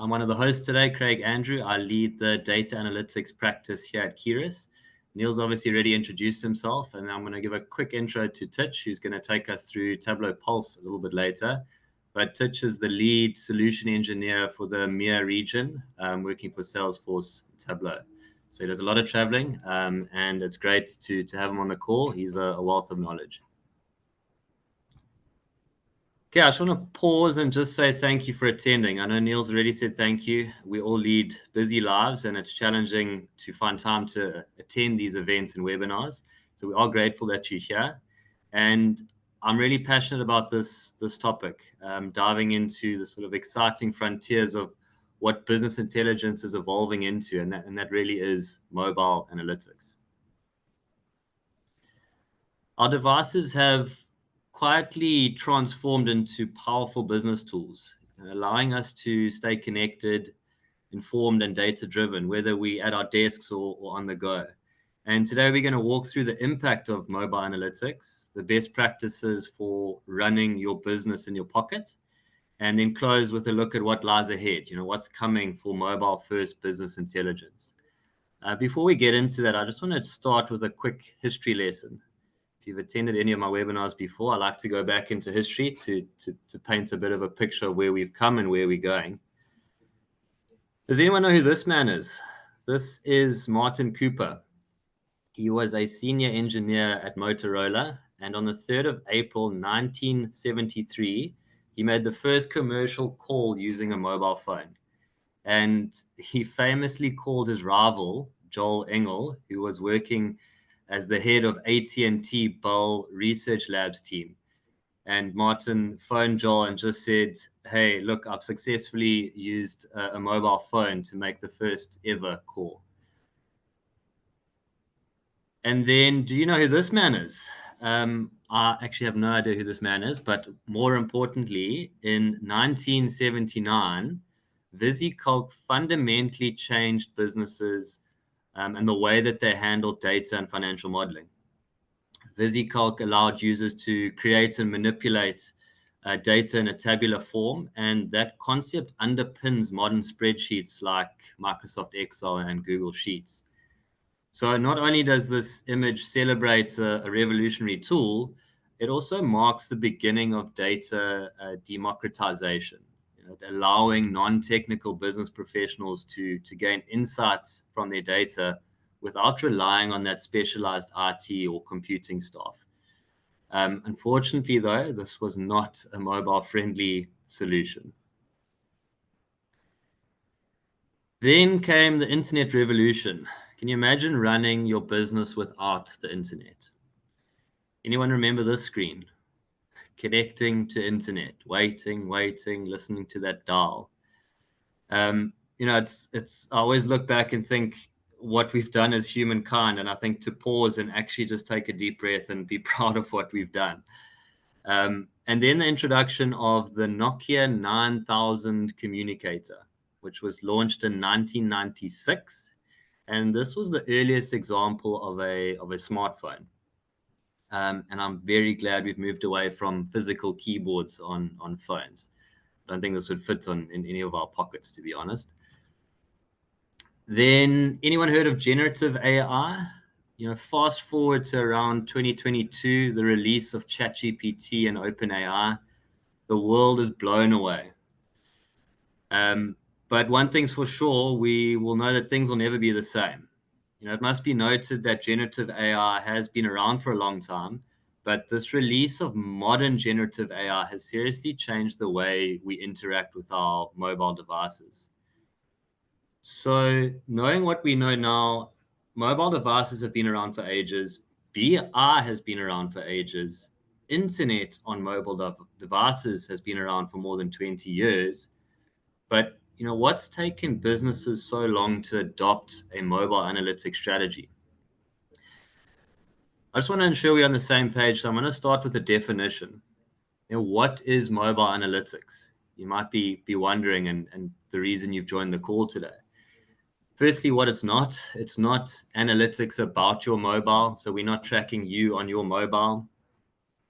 I'm one of the hosts today, Craig Andrew. I lead the data analytics practice here at Keras. Neil's obviously already introduced himself, and I'm going to give a quick intro to Titch, who's going to take us through Tableau Pulse a little bit later. But Titch is the lead solution engineer for the EMEA region, working for Salesforce Tableau. So he does a lot of traveling, and it's great to have him on the call. He's a wealth of knowledge. Okay, I just want to pause and just say thank you for attending. I know Neil's already said thank you. We all lead busy lives, and it's challenging to find time to attend these events and webinars. So we are grateful that you're here. And I'm really passionate about this topic, diving into the sort of exciting frontiers of what business intelligence is evolving into, and that really is mobile analytics. Our devices have quietly transformed into powerful business tools, allowing us to stay connected, informed, and data-driven, whether we at our desks or on the go. And today we're going to walk through the impact of mobile analytics, the best practices for running your business in your pocket, and then close with a look at what lies ahead, what's coming for mobile-first business intelligence. Before we get into that, I just want to start with a quick history lesson. If you've attended any of my webinars before, I like to go back into history to paint a bit of a picture of where we've come and where we're going. Does anyone know who this man is? This is Martin Cooper. He was a senior engineer at Motorola, and on the 3rd of April, 1973, he made the first commercial call using a mobile phone. And he famously called his rival, Joel Engel, who was working as the head of AT&T Bell Research Labs team. And Martin phoned Joel and just said, hey, look, I've successfully used a mobile phone to make the first ever call. And then, do you know who this man is? I actually have no idea who this man is, but more importantly, in 1979, VisiCalc fundamentally changed businesses and the way that they handled data and financial modeling. VisiCalc allowed users to create and manipulate data in a tabular form, and that concept underpins modern spreadsheets like Microsoft Excel and Google Sheets. So not only does this image celebrate a revolutionary tool, it also marks the beginning of data democratization, allowing non-technical business professionals to gain insights from their data without relying on that specialized IT or computing staff. Unfortunately, though, this was not a mobile-friendly solution. Then came the internet revolution. Can you imagine running your business without the internet? Anyone remember this screen? Connecting to internet, waiting, listening to that dial. It's I always look back and think what we've done as humankind, and I think to pause and actually just take a deep breath and be proud of what we've done. And then the introduction of the Nokia 9000 communicator, which was launched in 1996. And this was the earliest example of a smartphone. And I'm very glad we've moved away from physical keyboards on phones. I don't think this would fit in any of our pockets, to be honest. Then, anyone heard of generative AI? Fast forward to around 2022, the release of ChatGPT and OpenAI, the world is blown away. But one thing's for sure, we will know that things will never be the same. It must be noted that generative AI has been around for a long time, but this release of modern generative AI has seriously changed the way we interact with our mobile devices. So knowing what we know now, mobile devices have been around for ages. BI has been around for ages. Internet on mobile devices has been around for more than 20 years. But what's taken businesses so long to adopt a mobile analytics strategy? I just want to ensure we're on the same page. So I'm going to start with the definition. What is mobile analytics? You might be wondering, and the reason you've joined the call today. Firstly, what it's not analytics about your mobile. So we're not tracking you on your mobile.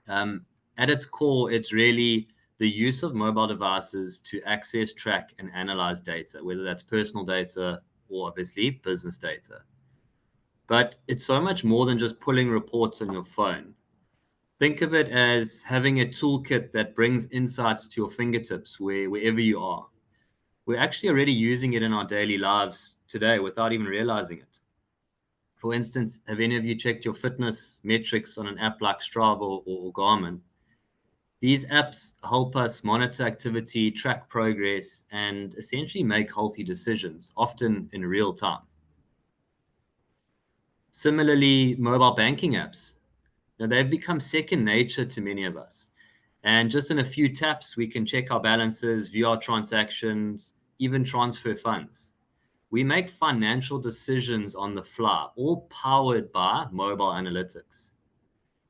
At its core, it's really the use of mobile devices to access, track, and analyze data, whether that's personal data or obviously business data. But it's so much more than just pulling reports on your phone. Think of it as having a toolkit that brings insights to your fingertips wherever you are. We're actually already using it in our daily lives today without even realizing it. For instance, have any of you checked your fitness metrics on an app like Strava or Garmin? These apps help us monitor activity, track progress, and essentially make healthy decisions, often in real time. Similarly, mobile banking apps. Now, they've become second nature to many of us. And just in a few taps, we can check our balances, view our transactions, even transfer funds. We make financial decisions on the fly, all powered by mobile analytics.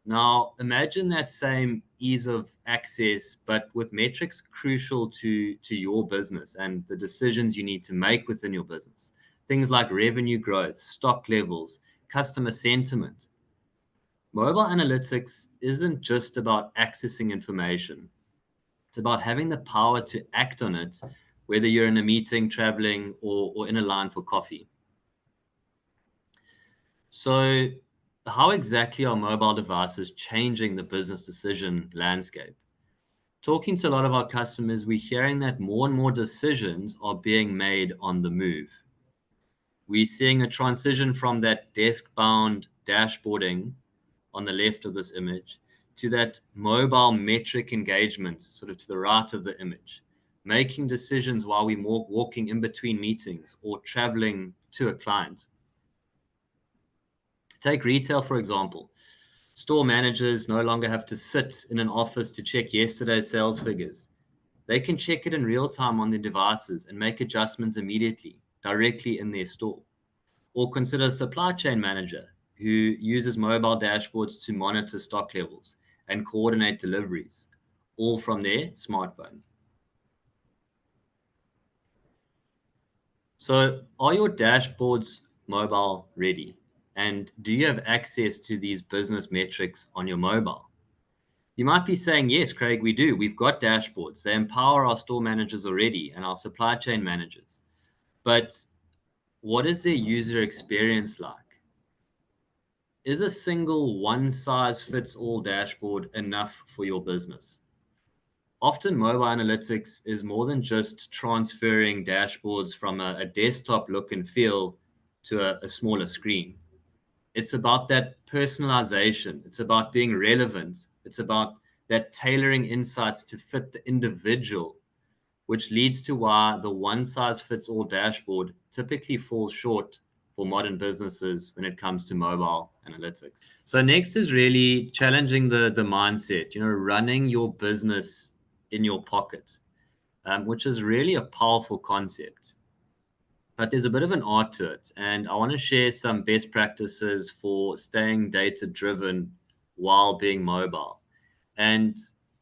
Now, imagine that same ease of access, but with metrics crucial to your business and the decisions you need to make within your business. Things like revenue growth, stock levels, customer sentiment. Mobile analytics isn't just about accessing information. It's about having the power to act on it, whether you're in a meeting, traveling, or in a line for coffee. So, how exactly are mobile devices changing the business decision landscape? Talking to a lot of our customers, we're hearing that more and more decisions are being made on the move. We're seeing a transition from that desk-bound dashboarding on the left of this image to that mobile metric engagement, sort of to the right of the image, making decisions while we're walking in between meetings or traveling to a client. Take retail, for example. Store managers no longer have to sit in an office to check yesterday's sales figures. They can check it in real time on their devices and make adjustments immediately, directly in their store. Or consider a supply chain manager who uses mobile dashboards to monitor stock levels and coordinate deliveries, all from their smartphone. So, are your dashboards mobile ready? And do you have access to these business metrics on your mobile? You might be saying, yes, Craig, we do. We've got dashboards. They empower our store managers already and our supply chain managers. But what is their user experience like? Is a single one-size-fits-all dashboard enough for your business? Often mobile analytics is more than just transferring dashboards from a desktop look and feel to a smaller screen. It's about that personalization. It's about being relevant. It's about that tailoring insights to fit the individual, which leads to why the one-size-fits-all dashboard typically falls short for modern businesses when it comes to mobile analytics. So next is really challenging the mindset, running your business in your pocket, which is really a powerful concept. But there's a bit of an art to it, and I want to share some best practices for staying data-driven while being mobile. And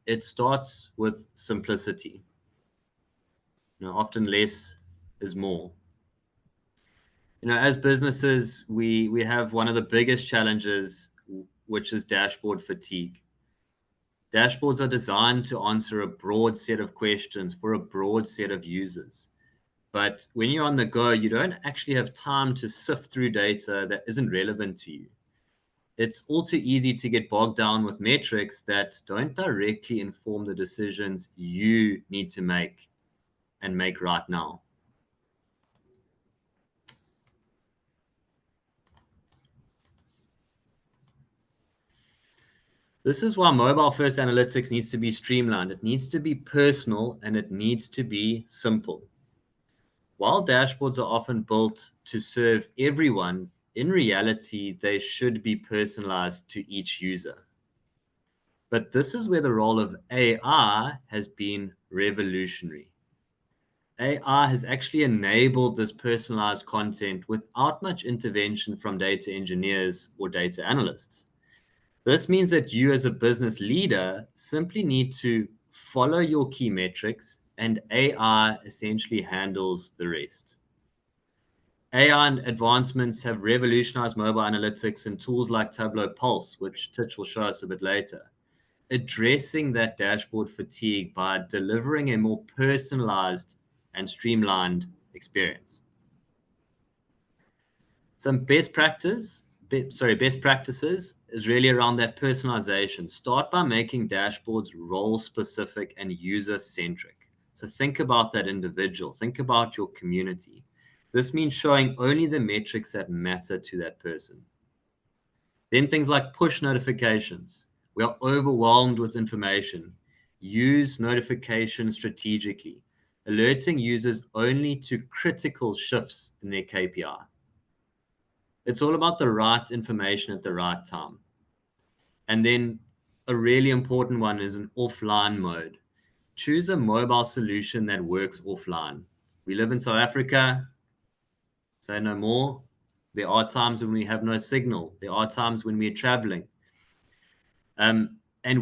it starts with simplicity. Often less is more. As businesses, we have one of the biggest challenges, which is dashboard fatigue. Dashboards are designed to answer a broad set of questions for a broad set of users. But when you're on the go, you don't actually have time to sift through data that isn't relevant to you. It's all too easy to get bogged down with metrics that don't directly inform the decisions you need to make and make right now. This is why mobile first analytics needs to be streamlined. It needs to be personal and it needs to be simple. While dashboards are often built to serve everyone, in reality, they should be personalized to each user. But this is where the role of AI has been revolutionary. AI has actually enabled this personalized content without much intervention from data engineers or data analysts. This means that you, as a business leader, simply need to follow your key metrics, and AI essentially handles the rest. AI advancements have revolutionized mobile analytics in tools like Tableau Pulse, which Titch will show us a bit later. addressing that dashboard fatigue by delivering a more personalized and streamlined experience. Some best practices is really around that personalization. Start by making dashboards role specific and user centric. So think about that individual, think about your community. This means showing only the metrics that matter to that person. Then things like push notifications. We are overwhelmed with information. Use notifications strategically, alerting users only to critical shifts in their KPI. It's all about the right information at the right time. And then a really important one is an offline mode. Choose a mobile solution that works offline. We live in South Africa, say no more. There are times when we have no signal. There are times when we're traveling. And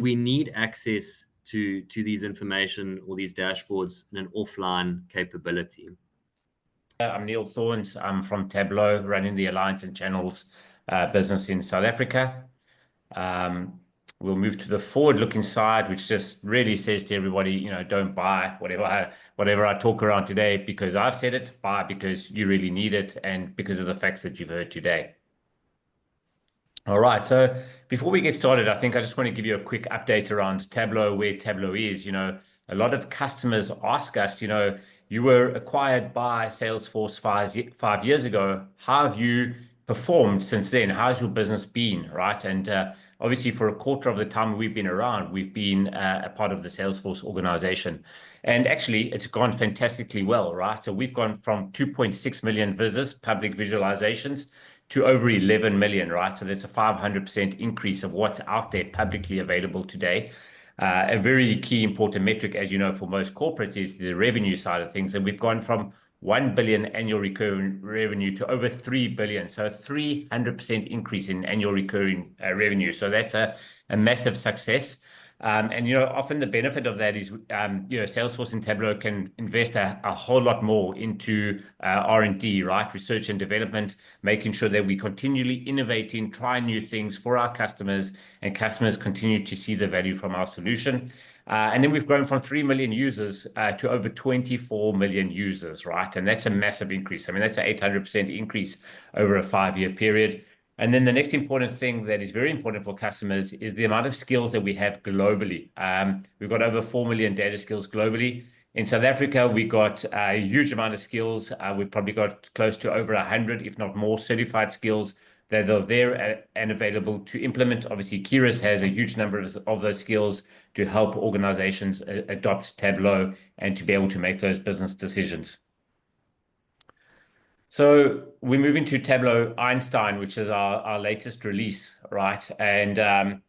we need access to these information or these dashboards in an offline capability. I'm Neil Thorns. I'm from Tableau, running the Alliance and Channels business in South Africa. We'll move to the forward-looking side, which just really says to everybody, don't buy whatever I talk around today because I've said it. Buy because you really need it and because of the facts that you've heard today. All right. So before we get started, I think I just want to give you a quick update around Tableau, where Tableau is. A lot of customers ask us, you were acquired by Salesforce 5 years ago. How have you performed since then? How's your business been, right? And obviously, for a quarter of the time we've been around, we've been a part of the Salesforce organization. And actually, it's gone fantastically well, right? So we've gone from 2.6 million visits, public visualizations, to over 11 million, right? So that's a 500% increase of what's out there publicly available today. A very key important metric, as you know, for most corporates is the revenue side of things. And we've gone from 1 billion annual recurring revenue to over 3 billion. So a 300% increase in annual recurring revenue. So that's a massive success. And often the benefit of that is, Salesforce and Tableau can invest a whole lot more into R&D, right? Research and development, making sure that we continually innovating, trying new things for our customers, and customers continue to see the value from our solution. And then we've grown from 3 million users to over 24 million users, right? And that's a massive increase. I mean, that's an 800% increase over a 5-year period. And then the next important thing that is very important for customers is the amount of skills that we have globally. We've got over 4 million data skills globally. In South Africa, we got a huge amount of skills. We've probably got close to over 100, if not more, certified skills that are there and available to implement. Obviously, Keras has a huge number of those skills to help organizations adopt Tableau and to be able to make those business decisions. So we're moving to Tableau Einstein, which is our latest release, right? And,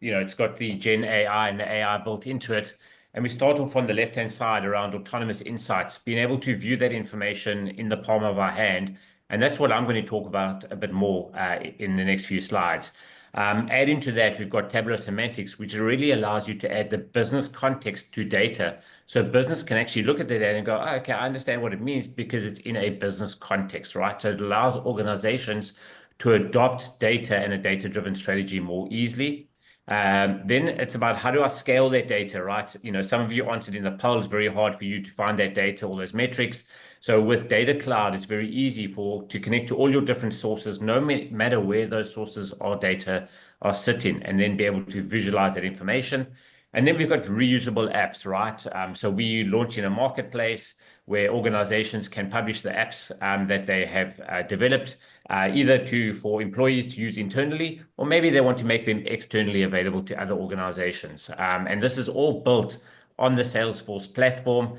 it's got the Gen AI and the AI built into it. And we start off on the left-hand side around autonomous insights, being able to view that information in the palm of our hand. And that's what I'm going to talk about a bit more in the next few slides. Adding to that, we've got Tableau Semantics, which really allows you to add the business context to data. So business can actually look at the data and go, oh, okay, I understand what it means because it's in a business context, right? So it allows organizations to adopt data and a data-driven strategy more easily. Then it's about how do I scale that data, right? Some of you answered in the poll, it's very hard for you to find that data, all those metrics. So with Data Cloud, it's very easy to connect to all your different sources, no matter where those sources or data are sitting, and then be able to visualize that information. And then we've got reusable apps, right? So we launch in a marketplace where organizations can publish the apps that they have developed, either for employees to use internally, or maybe they want to make them externally available to other organizations. And this is all built on the Salesforce platform.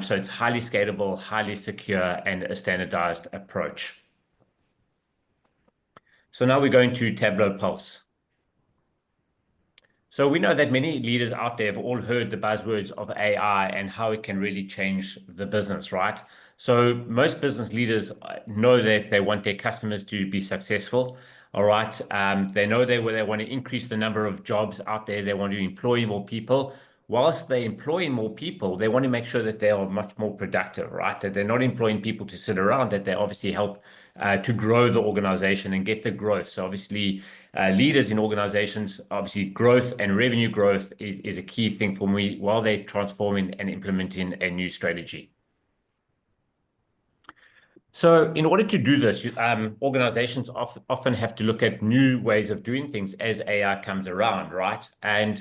So it's highly scalable, highly secure, and a standardized approach. So now we're going to Tableau Pulse. So we know that many leaders out there have all heard the buzzwords of AI and how it can really change the business, right? So most business leaders know that they want their customers to be successful, all right? They know they want to increase the number of jobs out there. They want to employ more people. whilst they're employing more people, they want to make sure that they are much more productive, right? That they're not employing people to sit around, that they obviously help to grow the organization and get the growth. So obviously, leaders in organizations, obviously growth and revenue growth is a key thing for me while they're transforming and implementing a new strategy. So in order to do this, organizations often have to look at new ways of doing things as AI comes around, right? And,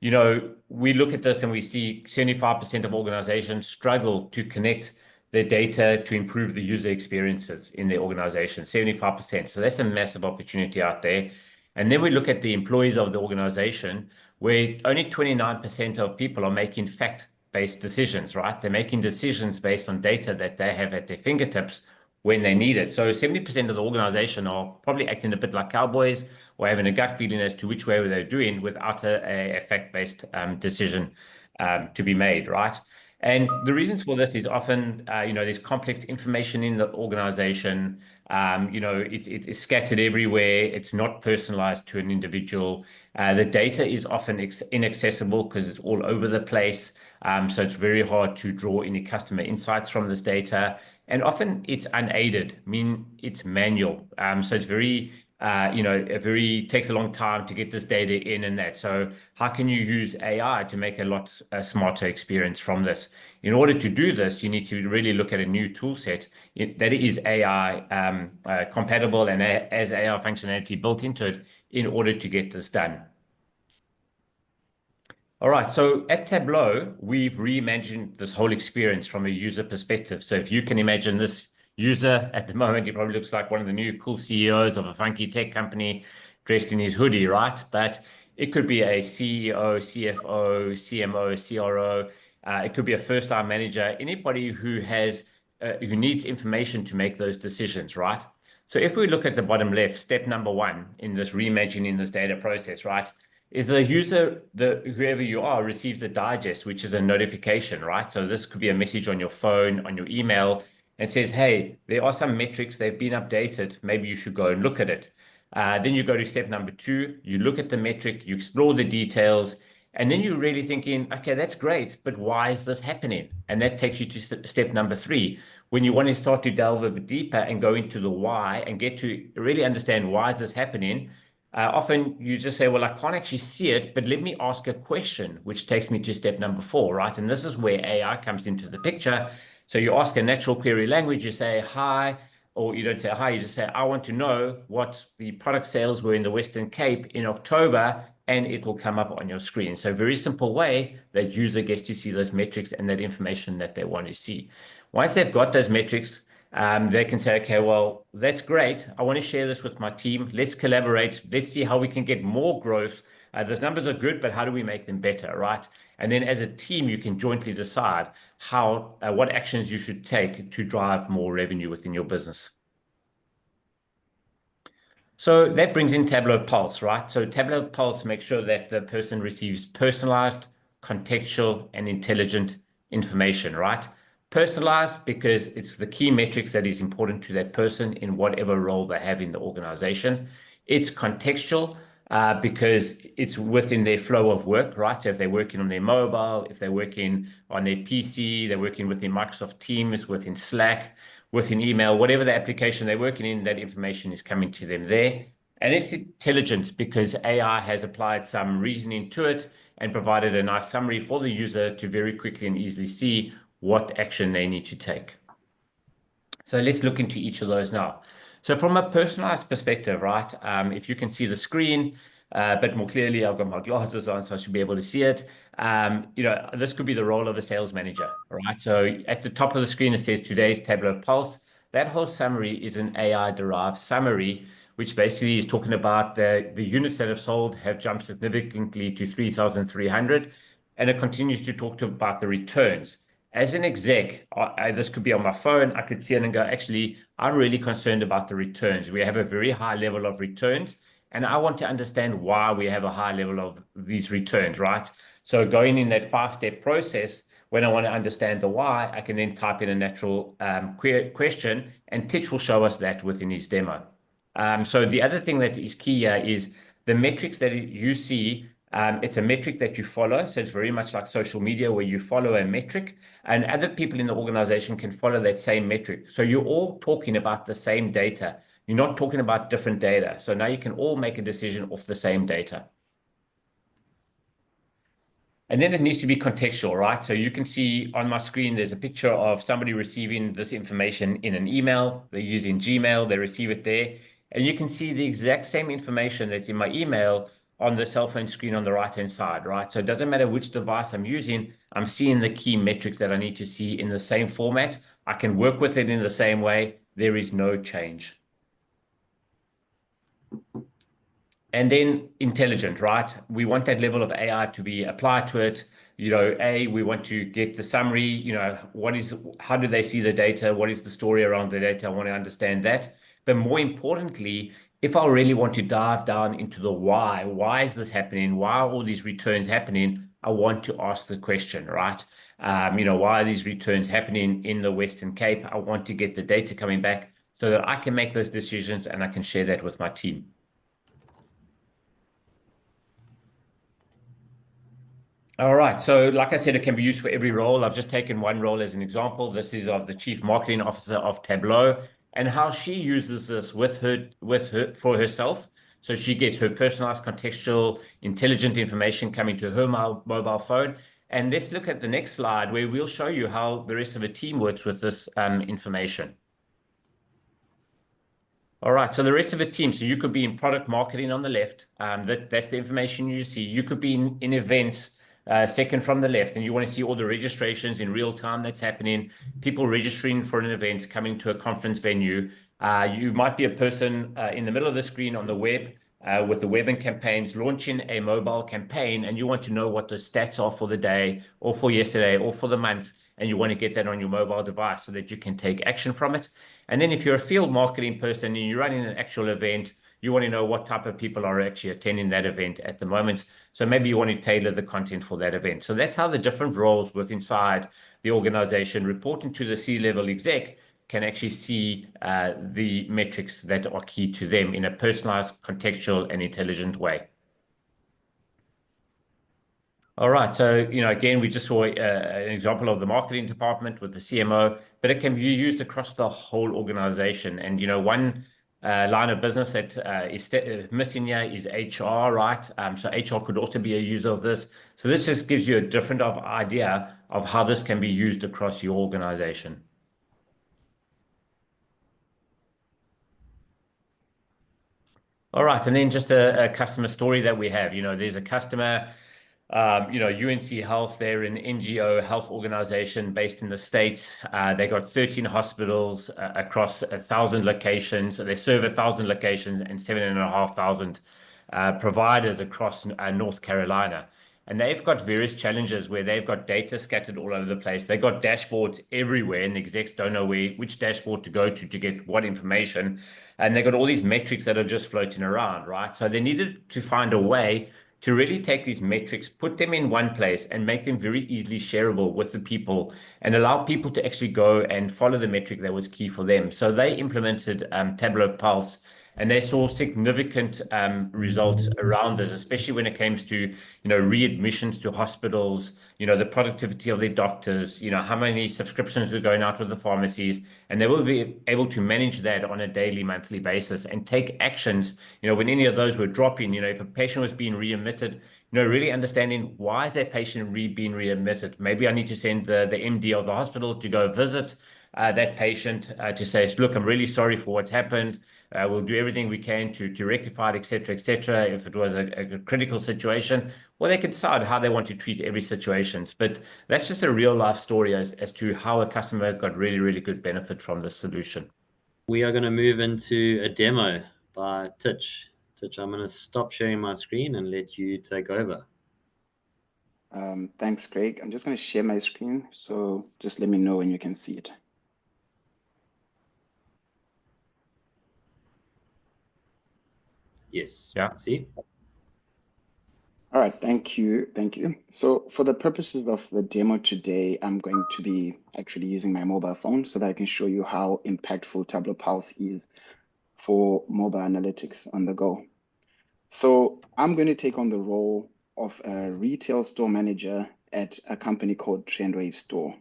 you know, we look at this and we see 75% of organizations struggle to connect their data to improve the user experiences in their organization, 75%. So that's a massive opportunity out there. And then we look at the employees of the organization, where only 29% of people are making fact-based decisions, right? They're making decisions based on data that they have at their fingertips when they need it. So 70% of the organization are probably acting a bit like cowboys or having a gut feeling as to which way they're doing without a fact-based decision to be made, right? And the reasons for this is often, you know, there's complex information in the organization. You know, it's scattered everywhere. It's not personalized to an individual. The data is often inaccessible because it's all over the place. So it's very hard to draw any customer insights from this data. And often it's unaided, I mean, it's manual. So it's very, you know, takes a long time to get this data in and that. So how can you use AI to make a lot smarter experience from this? In order to do this, you need to really look at a new tool set that is AI compatible and has AI functionality built into it in order to get this done. All right, so at Tableau, we've reimagined this whole experience from a user perspective. So if you can imagine this user at the moment, he probably looks like one of the new cool CEOs of a funky tech company dressed in his hoodie, right? But it could be a CEO, CFO, CMO, CRO. It could be a first-line manager, anybody who has who needs information to make those decisions, right? So if we look at the bottom left, step number 1 in this reimagining this data process, right, is the user, whoever you are, receives a digest, which is a notification, right? So this could be a message on your phone, on your email, and says, hey, there are some metrics, they've been updated. Maybe you should go and look at it. Then you go to step number 2, you look at the metric, you explore the details, and then you're really thinking, okay, that's great, but why is this happening? And that takes you to step number 3, when you want to start to delve a bit deeper and go into the why and get to really understand why is this happening. Often you just say, well, I can't actually see it, but let me ask a question, which takes me to step number 4, right? And this is where AI comes into the picture. So you ask a natural query language, you say, hi, or you don't say hi, you just say, I want to know what the product sales were in the Western Cape in October, and it will come up on your screen. So very simple way that user gets to see those metrics and that information that they want to see. Once they've got those metrics, they can say, okay, well, that's great. I want to share this with my team. Let's collaborate. Let's see how we can get more growth. Those numbers are good, but how do we make them better, right? And then as a team, you can jointly decide how, what actions you should take to drive more revenue within your business. So that brings in Tableau Pulse, right? So Tableau Pulse makes sure that the person receives personalized, contextual, and intelligent information, right? Personalized because it's the key metrics that is important to that person in whatever role they have in the organization. It's contextual because it's within their flow of work, right? So if they're working on their mobile, if they're working on their PC, they're working within Microsoft Teams, within Slack, within email, whatever the application they're working in, that information is coming to them there. And it's intelligent because AI has applied some reasoning to it and provided a nice summary for the user to very quickly and easily see what action they need to take. So let's look into each of those now. So from a personalized perspective, right, if you can see the screen a bit more clearly, I've got my glasses on, so I should be able to see it. You know, this could be the role of a sales manager, right? So at the top of the screen, it says today's Tableau Pulse. That whole summary is an AI-derived summary, which basically is talking about the units that have sold have jumped significantly to 3,300, and it continues to talk about the returns. As an exec, this could be on my phone, I could see it and go, actually, I'm really concerned about the returns. We have a very high level of returns, and I want to understand why we have a high level of these returns, right? So going in that 5-step process, when I want to understand the why, I can then type in a natural question, and Titch will show us that within his demo. So the other thing that is key here is the metrics that you see It's a metric that you follow. So it's very much like social media where you follow a metric and other people in the organization can follow that same metric. So you're all talking about the same data. You're not talking about different data. So now you can all make a decision off the same data. And then it needs to be contextual, right? So you can see on my screen, there's a picture of somebody receiving this information in an email. They're using Gmail, they receive it there. And you can see the exact same information that's in my email on the cell phone screen on the right-hand side, right? So it doesn't matter which device I'm using, I'm seeing the key metrics that I need to see in the same format. I can work with it in the same way. There is no change. And then intelligent, right? We want that level of AI to be applied to it. We want to get the summary, how do they see the data? What is the story around the data? I want to understand that. But more importantly, if I really want to dive down into the why is this happening? Why are all these returns happening? I want to ask the question, right? Why are these returns happening in the Western Cape? I want to get the data coming back so that I can make those decisions and I can share that with my team. All right. So like I said, it can be used for every role. I've just taken one role as an example. This is of the Chief Marketing Officer of Tableau and how she uses this for herself. So she gets her personalized, contextual, intelligent information coming to her mobile phone. And let's look at the next slide where we'll show you how the rest of the team works with this information. All right, so the rest of the team, so you could be in product marketing on the left. That's the information you see. You could be in events, second from the left, and you want to see all the registrations in real time that's happening, people registering for an event, coming to a conference venue. You might be a person in the middle of the screen on the web with the web and campaigns, launching a mobile campaign, and you want to know what the stats are for the day or for yesterday or for the month, and you want to get that on your mobile device so that you can take action from it. And then if you're a field marketing person and you're running an actual event, you want to know what type of people are actually attending that event at the moment. So maybe you want to tailor the content for that event. So that's how the different roles within inside the organization reporting to the C-level exec can actually see the metrics that are key to them in a personalized, contextual, and intelligent way. All right, so again, we just saw an example of the marketing department with the CMO, but it can be used across the whole organization. And one line of business that is missing here is HR, right? So HR could also be a user of this. So this just gives you a different idea of how this can be used across your organization. All right, and then just a customer story that we have. There's a customer, UNC Health, they're an NGO health organization based in the States. They got 13 hospitals across 1,000 locations. So they serve 1,000 locations and 7,500 providers across North Carolina. And they've got various challenges where they've got data scattered all over the place. They've got dashboards everywhere, and the execs don't know which dashboard to go to get what information. And they've got all these metrics that are just floating around, right? So they needed to find a way to really take these metrics, put them in one place and make them very easily shareable with the people and allow people to actually go and follow the metric that was key for them. So they implemented Tableau Pulse, and they saw significant results around this, especially when it comes to, readmissions to hospitals, the productivity of their doctors, how many subscriptions were going out with the pharmacies, and they will be able to manage that on a daily, monthly basis and take actions, when any of those were dropping, if a patient was being readmitted, really understanding why is that patient being readmitted. Maybe I need to send the MD of the hospital to go visit that patient to say, look, I'm really sorry for what's happened. We'll do everything we can to rectify it, etc., etc. If it was a critical situation, well, they can decide how they want to treat every situation. But that's just a real life story as to how a customer got really, really good benefit from this solution. We are going to move into a demo by Titch. Titch, I'm going to stop sharing my screen and let you take over. Thanks, Craig. I'm just going to share my screen, so just let me know when you can see it. Yes. Yeah. See? All right, thank you. Thank you. So for the purposes of the demo today, I'm going to be actually using my mobile phone so that I can show you how impactful Tableau Pulse is for mobile analytics on the go. So I'm going to take on the role of a retail store manager at a company called Trendwave Store.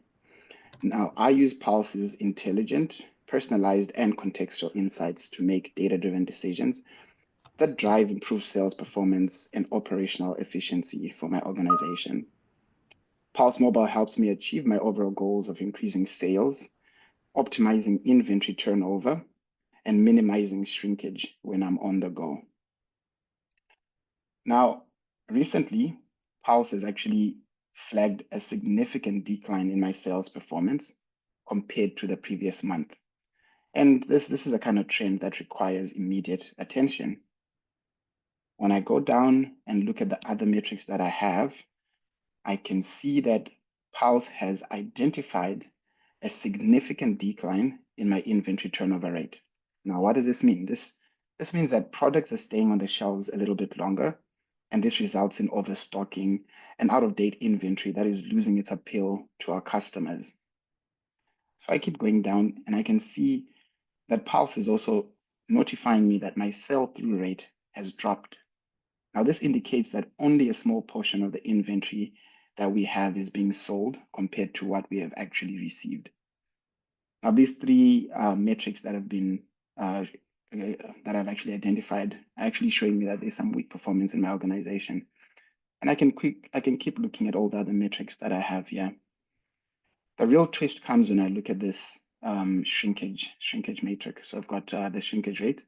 Now, I use Pulse's intelligent, personalized, and contextual insights to make data-driven decisions that drive improved sales performance and operational efficiency for my organization. Pulse Mobile helps me achieve my overall goals of increasing sales, optimizing inventory turnover, and minimizing shrinkage when I'm on the go. Now, recently, Pulse has actually flagged a significant decline in my sales performance compared to the previous month. And this is a kind of trend that requires immediate attention. When I go down and look at the other metrics that I have, I can see that Pulse has identified a significant decline in my inventory turnover rate. Now, what does this mean? This means that products are staying on the shelves a little bit longer, and this results in overstocking and out-of-date inventory that is losing its appeal to our customers. So I keep going down, and I can see that Pulse is also notifying me that my sell-through rate has dropped. Now, this indicates that only a small portion of the inventory that we have is being sold compared to what we have actually received. Now, these three metrics that have been that I've actually identified are actually showing me that there's some weak performance in my organization. And I can keep looking at all the other metrics that I have here. The real twist comes when I look at this shrinkage matrix. So I've got the shrinkage rate,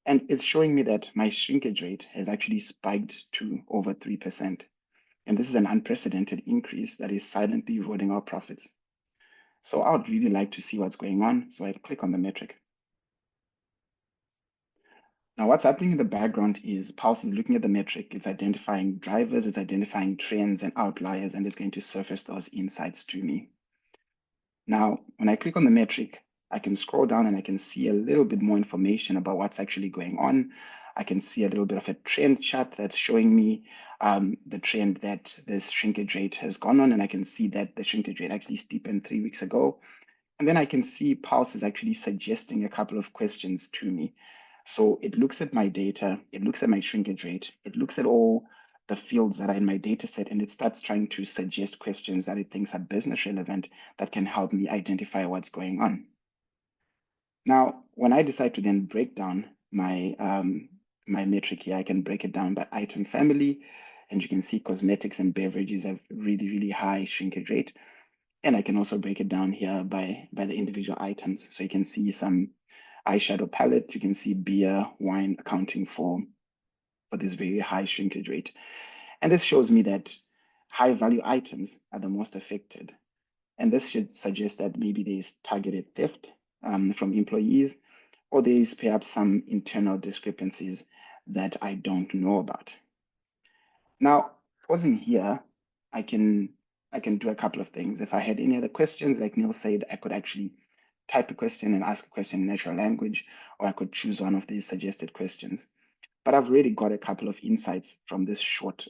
and it's showing me that my shrinkage rate has actually spiked to over 3%. And this is an unprecedented increase that is silently eroding our profits. So I would really like to see what's going on. So I click on the metric. Now, what's happening in the background is Pulse is looking at the metric, it's identifying drivers, it's identifying trends and outliers, and it's going to surface those insights to me. Now, when I click on the metric, I can scroll down and I can see a little bit more information about what's actually going on. I can see a little bit of a trend chart that's showing me the trend that this shrinkage rate has gone on, and I can see that the shrinkage rate actually steepened 3 weeks ago. And then I can see Pulse is actually suggesting a couple of questions to me. So it looks at my data, it looks at my shrinkage rate, it looks at all the fields that are in my data set, and it starts trying to suggest questions that it thinks are business relevant that can help me identify what's going on. Now, when I decide to then break down my my metric here, I can break it down by item family, and you can see cosmetics and beverages have really, really high shrinkage rate. And I can also break it down here by the individual items. So you can see some eyeshadow palette, you can see beer, wine accounting for this very high shrinkage rate. And this shows me that high value items are the most affected. And this should suggest that maybe there's targeted theft from employees, or there's perhaps some internal discrepancies that I don't know about. Now, pausing here, I can do a couple of things. If I had any other questions, like Neil said, I could actually type a question and ask a question in natural language, or I could choose one of these suggested questions. But I've already got a couple of insights from this short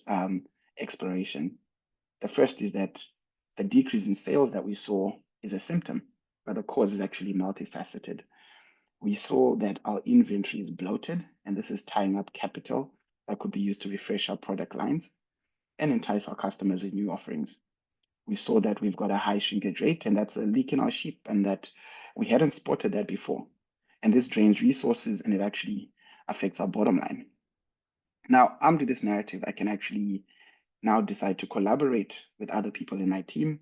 exploration. The first is that the decrease in sales that we saw is a symptom, but the cause is actually multifaceted. We saw that our inventory is bloated, and this is tying up capital that could be used to refresh our product lines and entice our customers with new offerings. We saw that we've got a high shrinkage rate, and that's a leak in our sheep, and that we hadn't spotted that before. And this drains resources, and it actually affects our bottom line. Now, armed with this narrative, I can actually now decide to collaborate with other people in my team,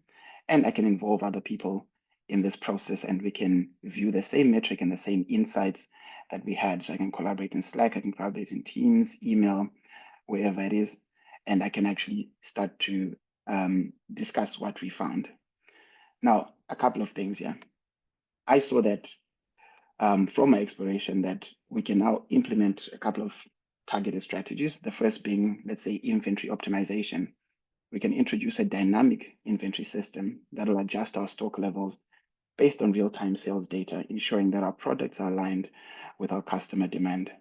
and I can involve other people in this process, and we can view the same metric and the same insights that we had. So I can collaborate in Slack, I can collaborate in Teams, email, wherever it is, and I can actually start to discuss what we found. Now, a couple of things here. I saw that from my exploration that we can now implement a couple of targeted strategies. The first being, let's say, inventory optimization. We can introduce a dynamic inventory system that will adjust our stock levels based on real-time sales data, ensuring that our products are aligned with our customer demand.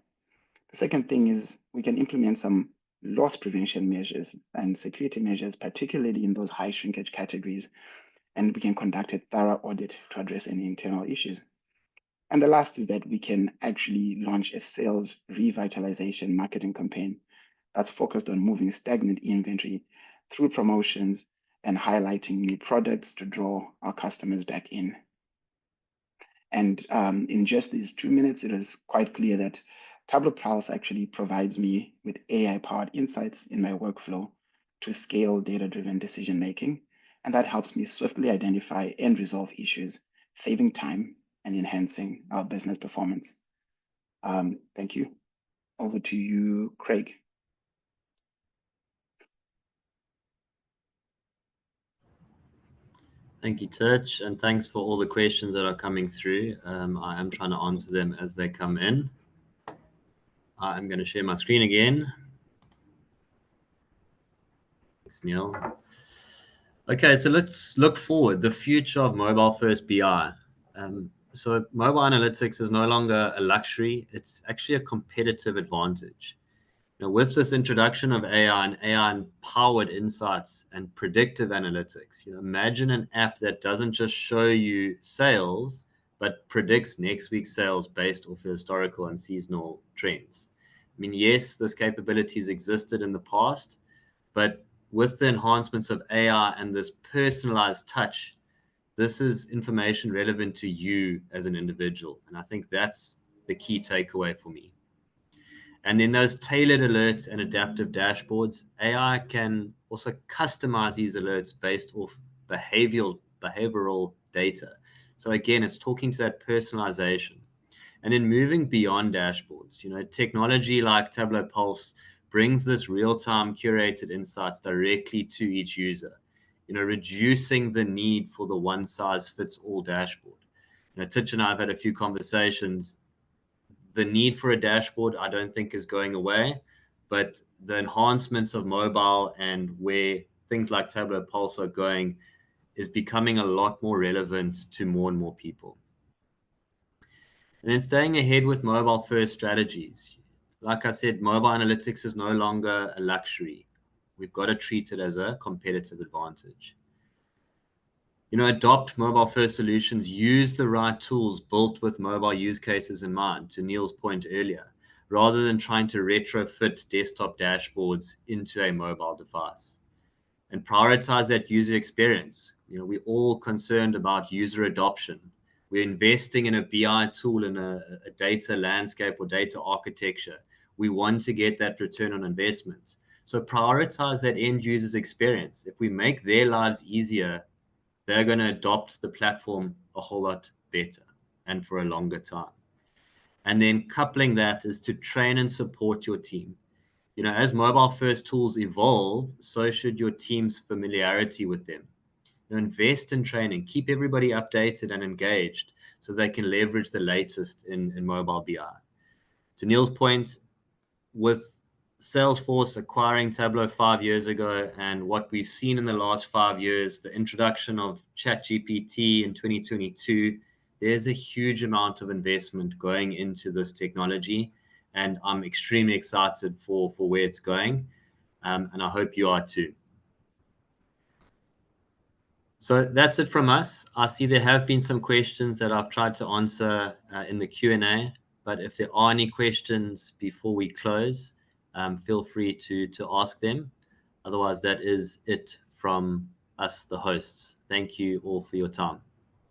The second thing is we can implement some loss prevention measures and security measures, particularly in those high shrinkage categories, and we can conduct a thorough audit to address any internal issues. And the last is that we can actually launch a sales revitalization marketing campaign that's focused on moving stagnant inventory through promotions and highlighting new products to draw our customers back in. And in just these 2 minutes, it is quite clear that Tableau Pulse actually provides me with AI-powered insights in my workflow to scale data-driven decision-making. And that helps me swiftly identify and resolve issues, saving time and enhancing our business performance. Thank you. Over to you, Craig. Thank you, Touch, and thanks for all the questions that are coming through. I am trying to answer them as they come in. I'm going to share my screen again. Thanks, Neil. Okay, so let's look forward. The future of mobile-first BI. So mobile analytics is no longer a luxury. It's actually a competitive advantage. Now, with this introduction of AI and AI-empowered insights and predictive analytics, imagine an app that doesn't just show you sales, but predicts next week's sales based off historical and seasonal trends. I mean, yes, this capability has existed in the past, but with the enhancements of AI and this personalized touch, this is information relevant to you as an individual. And I think that's the key takeaway for me. And then those tailored alerts and adaptive dashboards, AI can also customize these alerts based off behavioral data. So again, it's talking to that personalization. And then moving beyond dashboards, technology like Tableau Pulse brings this real-time curated insights directly to each user, reducing the need for the one-size-fits-all dashboard. Titch and I have had a few conversations. The need for a dashboard, I don't think, is going away, but the enhancements of mobile and where things like Tableau Pulse are going is becoming a lot more relevant to more and more people. And then staying ahead with mobile-first strategies. Like I said, mobile analytics is no longer a luxury. We've got to treat it as a competitive advantage. Adopt mobile-first solutions, use the right tools built with mobile use cases in mind, to Neil's point earlier, rather than trying to retrofit desktop dashboards into a mobile device. And prioritize that user experience. We're all concerned about user adoption. We're investing in a BI tool in a data landscape or data architecture. We want to get that return on investment. So prioritize that end user's experience. If we make their lives easier, they're going to adopt the platform a whole lot better and for a longer time. And then coupling that is to train and support your team. As mobile-first tools evolve, so should your team's familiarity with them. Invest in training, keep everybody updated and engaged so they can leverage the latest in mobile BI. To Neil's point, with Salesforce acquiring Tableau 5 years ago and what we've seen in the last 5 years, the introduction of ChatGPT in 2022, there's a huge amount of investment going into this technology, and I'm extremely excited for where it's going, and I hope you are too. So that's it from us. I see there have been some questions that I've tried to answer in the Q&A, but if there are any questions before we close, feel free to ask them. Otherwise, that is it from us, the hosts. Thank you all for your time.